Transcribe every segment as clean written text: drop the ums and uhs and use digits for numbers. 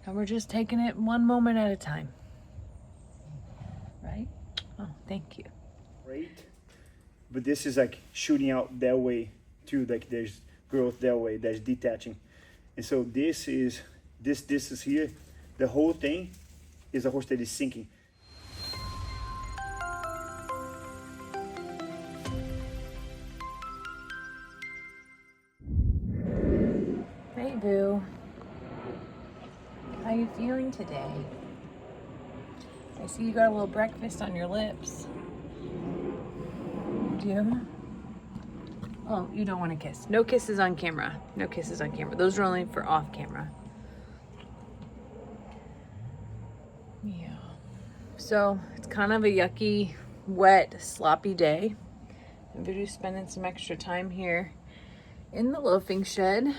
And we're just taking it one moment at a time. Right? Oh, thank you. Right. But this is like shooting out that way too. Like there's growth that way, that's detaching. And so this is here, the whole thing is a horse that is sinking. Hey, Boo. How you feeling today? I see you got a little breakfast on your lips. Do you? Oh, you don't want to kiss. No kisses on camera. No kisses on camera. Those are only for off camera. Yeah. So it's kind of a yucky, wet, sloppy day. And Voodoo's spending some extra time here in the loafing shed.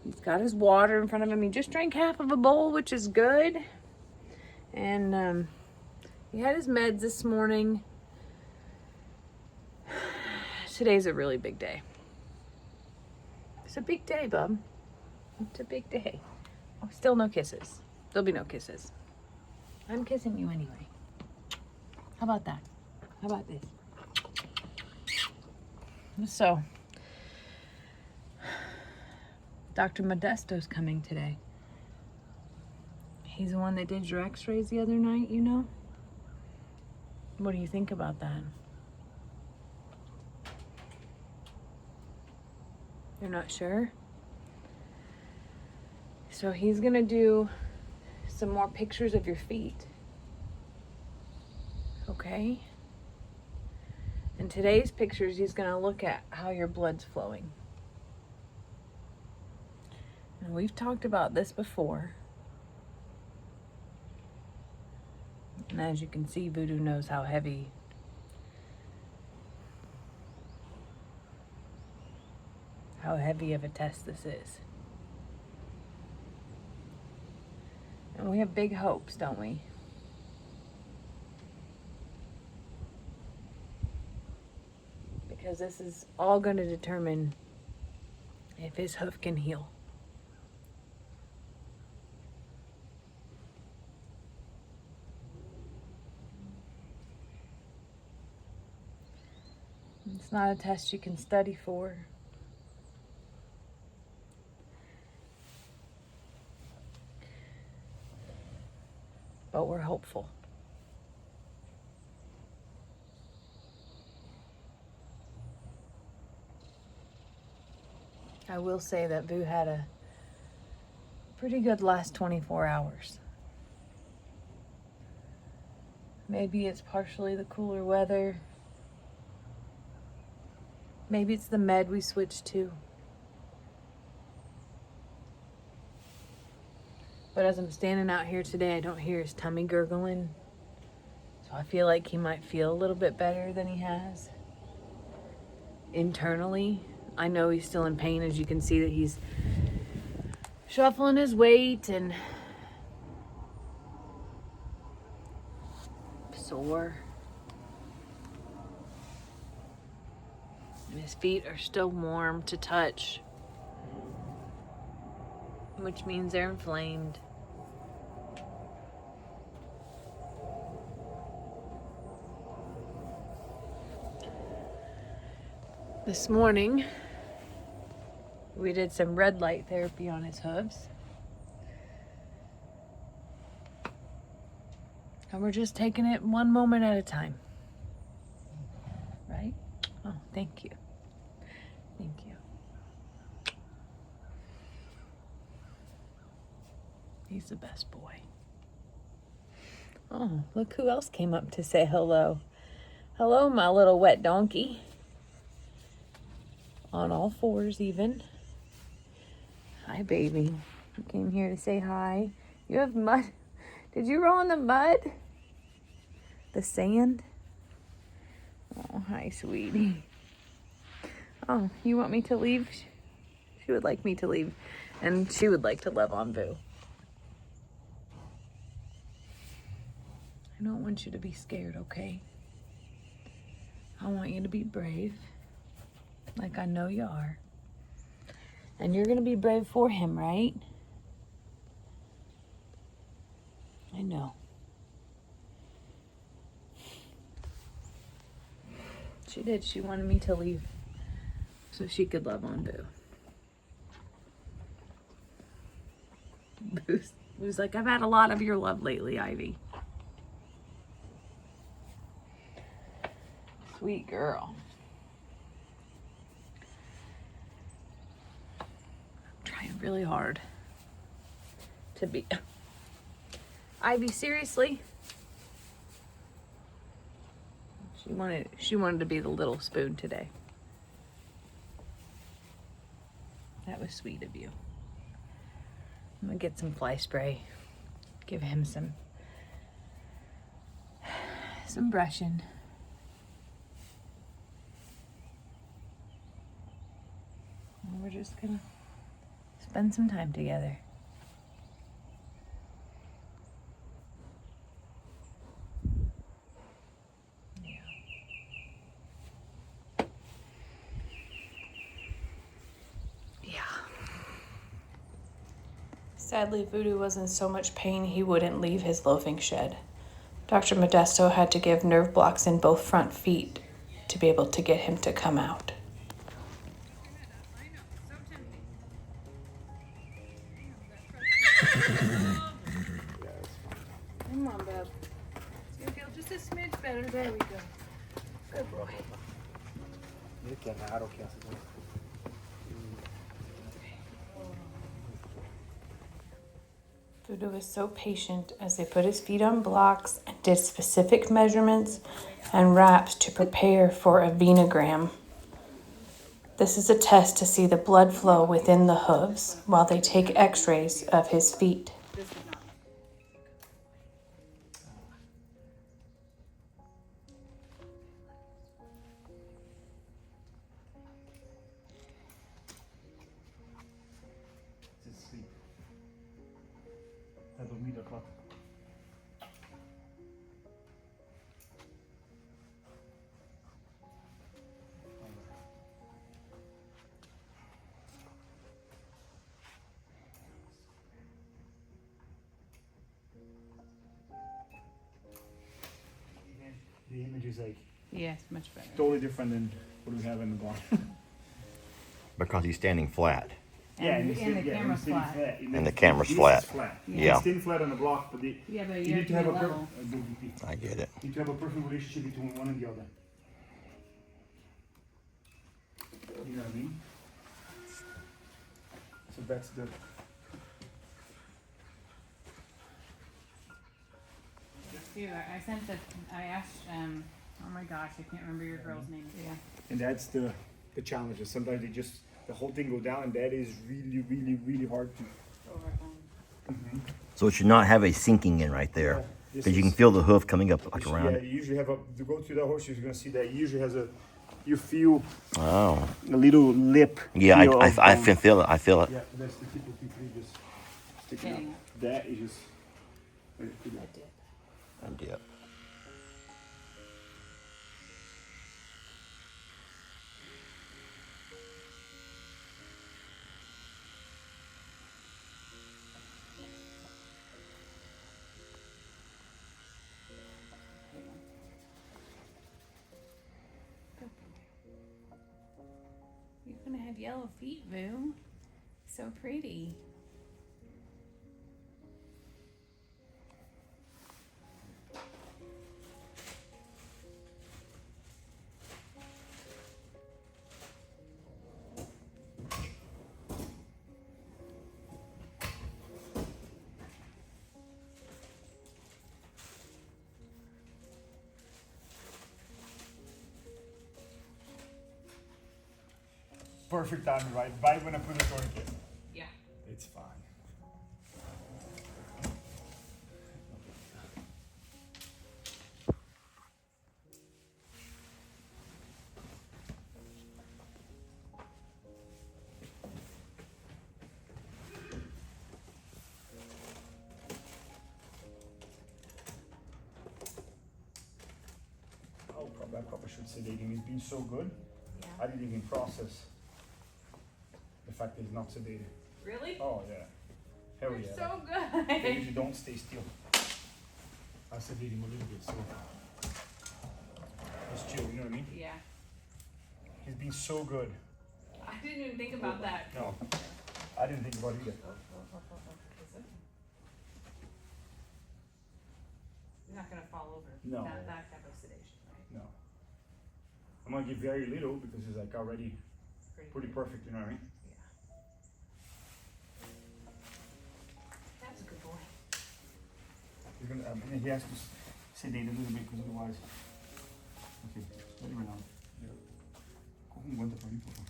He's got his water in front of him. He just drank half of a bowl, which is good. And he had his meds this morning. Today's a really big day. It's a big day, bub. It's a big day. Oh, still no kisses. There'll be no kisses. I'm kissing you anyway. How about that? How about this? So, Dr. Modesto's coming today. He's the one that did your x-rays the other night, you know? What do you think about that? You're not sure? So he's gonna do some more pictures of your feet. Okay? In today's pictures, he's gonna look at how your blood's flowing. And we've talked about this before. And as you can see, Voodoo knows how heavy of a test this is. And we have big hopes, don't we? Because this is all going to determine if his hoof can heal. It's not a test you can study for. But we're hopeful. I will say that Boo had a pretty good last 24 hours. Maybe it's partially the cooler weather. Maybe it's the med we switched to. But as I'm standing out here today, I don't hear his tummy gurgling. So I feel like he might feel a little bit better than he has. Internally, I know he's still in pain. As you can see that he's shuffling his weight and sore. And his feet are still warm to touch, which means they're inflamed. This morning, we did some red light therapy on his hooves. And we're just taking it one moment at a time. Right? Oh, thank you. Thank you. He's the best boy. Oh, look who else came up to say hello. Hello, my little wet donkey. On all fours even. Hi, baby. You came here to say hi. You have mud. Did you roll in the mud? The sand? Oh, hi, sweetie. Oh, you want me to leave? She would like me to leave. And she would like to love on Boo. I don't want you to be scared, okay? I want you to be brave. Like I know you are. And you're going to be brave for him, right? know. She did. She wanted me to leave so she could love on Boo. Boo's like, I've had a lot of your love lately, Ivy. Sweet girl. I'm trying really hard to be. Ivy, seriously? She wanted to be the little spoon today. That was sweet of you. I'm gonna get some fly spray. Give him some brushing. And we're just gonna spend some time together. Sadly, Voodoo was in so much pain he wouldn't leave his loafing shed. Dr. Modesto had to give nerve blocks in both front feet to be able to get him to come out. Come on, bub. It's gonna feel just a smidge better. There we go. Good boy. Voodoo was so patient as they put his feet on blocks and did specific measurements and wraps to prepare for a venogram. This is a test to see the blood flow within the hooves while they take x-rays of his feet. The image is like Yes, much better. totally different than what we have in the block. Because he's standing flat. And the camera's sitting flat. And the camera's This flat. is flat. Yeah. It's sitting flat on the block, but Yeah, but you need to have a level. perfect. I get it. You need to have a perfect relationship between one and the other. You know what I mean? So that's the. Too. I asked, oh my gosh, I can't remember your girl's name. Yeah. And that's the challenges. Sometimes they just the whole thing go down, and that is really, really, really hard to. So it should not have a sinking in right there. This Because you can is- feel the hoof coming up like Yeah, around. you usually have to go to that horse. You're gonna see that it usually has you feel Oh. a little lip. Yeah, feel of I bone. feel it. I feel it. Yeah, that's the tip of P3 just sticking Getting out. That is just. And dip. You're gonna have yellow feet, Boo. So pretty. Perfect timing, right when I put the tourniquet. Yeah. It's fine. I probably should sedate him. He's been so good. Yeah. I didn't even process the fact that he's not sedated. Really? Oh yeah. Hell You're yeah. so They good. usually don't stay still. I sedate him a little bit, so just chill. You know what I mean? Yeah. He's been so good. I didn't even think about that. No, I didn't think about it either. You're not gonna fall over. No. Not that type of sedation, right? No. I'm gonna give very little because it's like already pretty perfect. You know what I mean? Yeah. That's a good boy. He's gonna, and he has to sedate a little bit because otherwise. Okay, let him around. Coge guante para mí, por favor.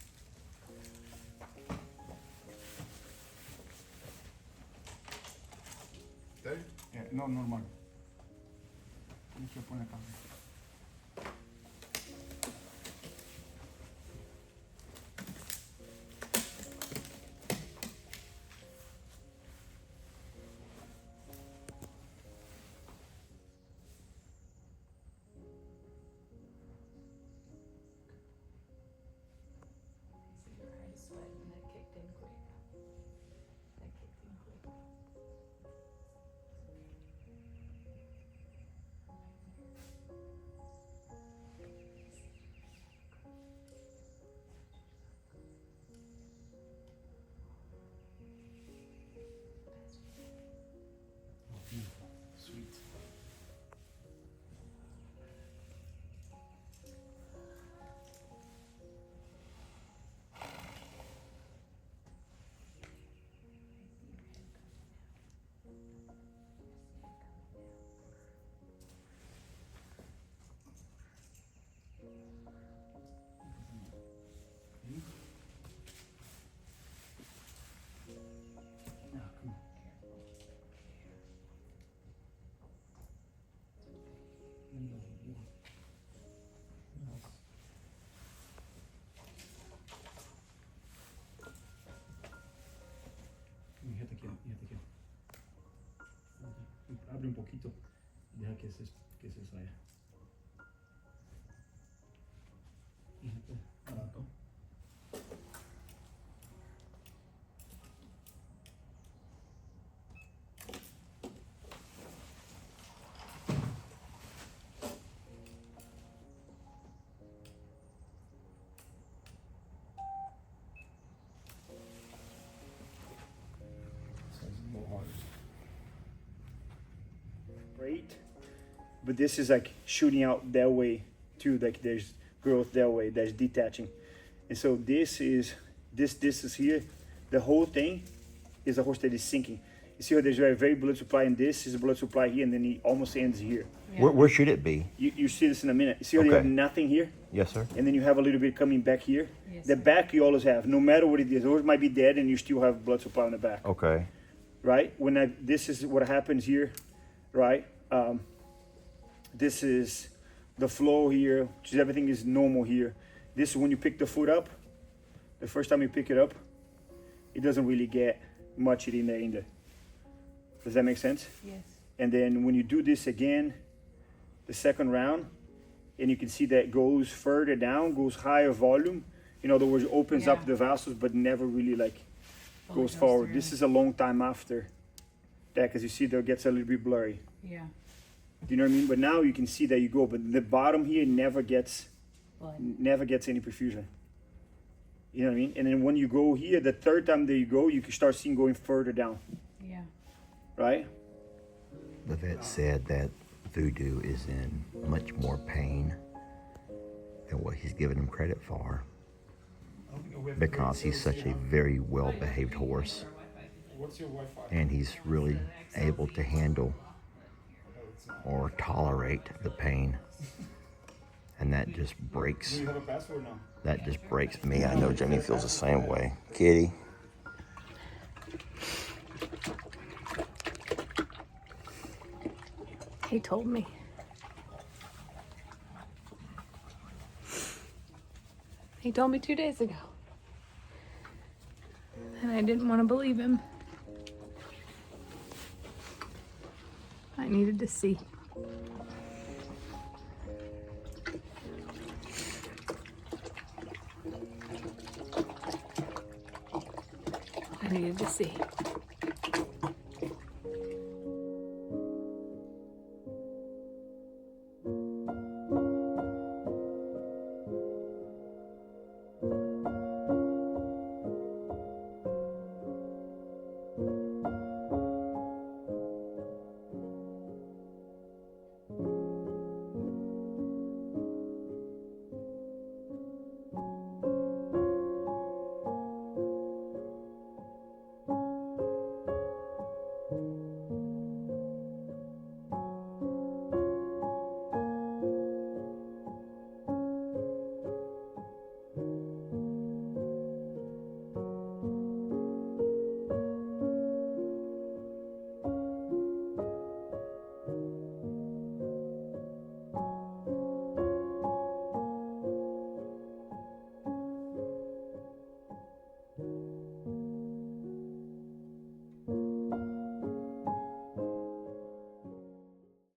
No, normal. Tienes que poner acá. Your eyes sweating. That kicked in quick. That kicked in quick. Oh, beautiful. Sweet. Yeah, come on. Fíjate aquí, fíjate aquí. Abre un poquito y deja que se salga. Fíjate. Abajo. Great, but this is like shooting out that way too. Like there's growth that way, there's detaching, and so this is here. The whole thing is a horse that is sinking. You see how there's a very blood supply, and this is a blood supply here, and then he almost ends here. Yeah. Where should it be? You see this in a minute. You see how you Okay. have nothing here, Yes, sir. and then you have a little bit coming back here. Yes, The sir. back you always have, no matter what it is. The horse might be dead, and you still have blood supply on the back. Okay. Right? This is what happens here, right? This is the flow here, which is everything is normal here. This is when you pick the foot up. The first time you pick it up, it doesn't really get much in there. Does that make sense? Yes. And then when you do this again, the second round, and you can see that goes further down, goes higher volume. In other words, opens Yeah. up the vessels, but never really like Fully goes forward. through. This is a long time after that, because you see there gets a little bit blurry. Yeah. Do you know what I mean? But now you can see that you go, but the bottom here never gets any perfusion. You know what I mean? And then when you go here, the third time that you go, you can start seeing going further down, Yeah. right? The vet said that Voodoo is in much more pain than what he's given him credit for, because he's such a very well-behaved horse, What's your Wi-Fi? and he's really able to handle or tolerate the pain, and that just breaks Do you have a password now? me. I know Jimmy feels the same way. Kitty. He told me. He told me 2 days ago. And I didn't want to believe him. I needed to see. I needed to see.